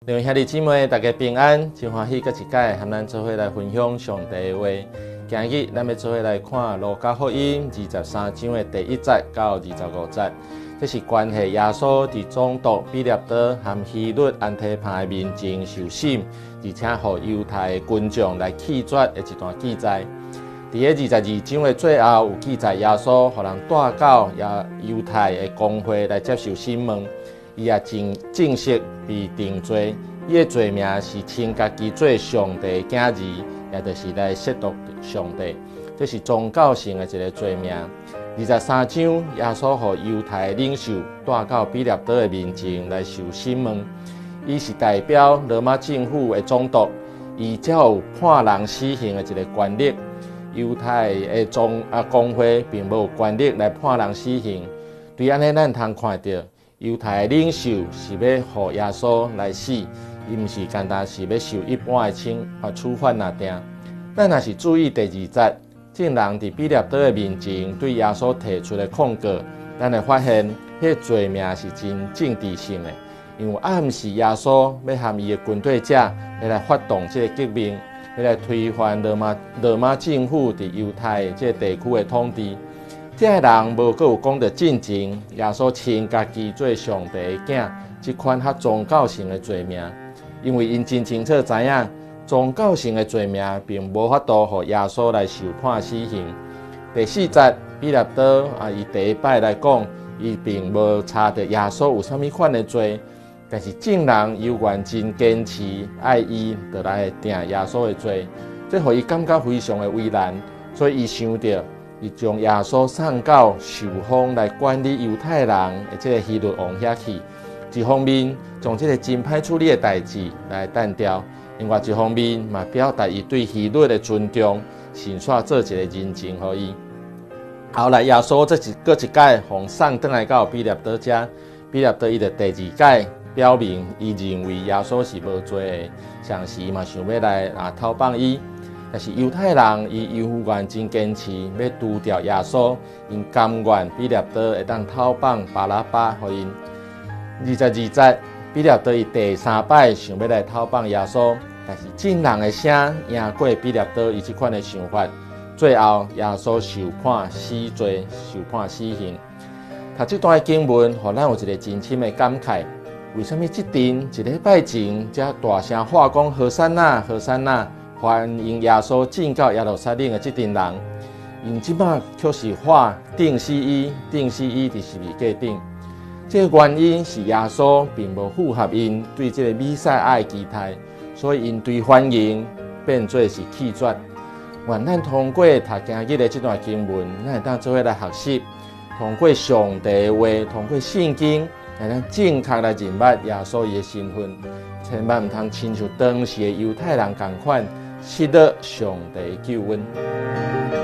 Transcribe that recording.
各位兄弟姊妹，大家平安，真欢喜，搁一届和咱做伙来分享上帝的话。今日咱要做伙来看《路加福音》23章的第1节到25节，这是关系耶稣伫总督彼勒多和希律安提帕的面前受审，而且互犹太的群众来弃绝的一段记载。伫个22章的最后有记载耶稣互人带到犹太的公会来接受审问。伊也正式被定罪，伊的罪名是称家己做上帝的囝儿，也就是来亵渎上帝，这是宗教性的一个罪名。23章，耶稣互犹太领袖带到彼勒多的面前来受审问，伊是代表罗马政府的总督，伊才有判人死刑的一个权力。犹太的公会并无权力来判人死刑，对安尼咱通看到。犹太的领袖是要互耶稣来死，伊毋是单单是要受一般的处罚那定。咱若是注意第2节，证人伫彼勒多的面前对耶稣提出的控告，咱会发现迄罪名是真政治性的，因为暗示耶稣要和伊的军队者要来发动这个革命，要来推翻罗马政府伫犹太这个地区的统治。这个人无阁有讲到进前，耶稣称家己做上帝的囝，这款较宗教性的罪名，因为因真清楚知影，宗教性的罪名并无法度互耶稣来受判死刑。第4节，彼勒多伊第一摆来讲，伊并无查到耶稣有啥物款的罪，但是证人犹原真坚持爱伊，就来定耶稣的罪，这互伊感觉非常的为难，所以伊想到。伊将耶稣送到受封来管理犹太人的这个希律王遐去，一方面将这个真歹处理的代志来单调，另外一方面嘛表达伊对希律的尊重，先煞做一个人情予伊。后来耶稣搁一届奉送转来到彼勒多遮，彼勒多伊就第2届表明伊认为耶稣是无罪的，上时嘛想要来偷放伊。但是犹太人伊犹原真坚持要除掉耶稣，因甘愿彼勒多会当偷放巴拉巴予因。22节，彼勒多伊第3摆想要来偷放耶稣，但是证人的声赢过彼勒多伊这款的想法，最后耶稣受判死罪，受判死刑。读这段经文，互咱有一个真深的感慨：为什么这阵一礼拜前才大声喊讲何山那，何山那？欢迎耶稣进到耶路撒冷的这群人，因即摆却是话定死伊伫十字架顶。这个原因是耶稣并无符合因对这个弥赛亚的期待，所以因对欢迎变做是弃绝。愿咱通过读今日的这段经文，咱会当做伙来学习，通过上帝的话，通过圣经，来咱正确来认捌耶稣伊的身份，千万唔通亲像当时的犹太人同款。失了上帝的救恩。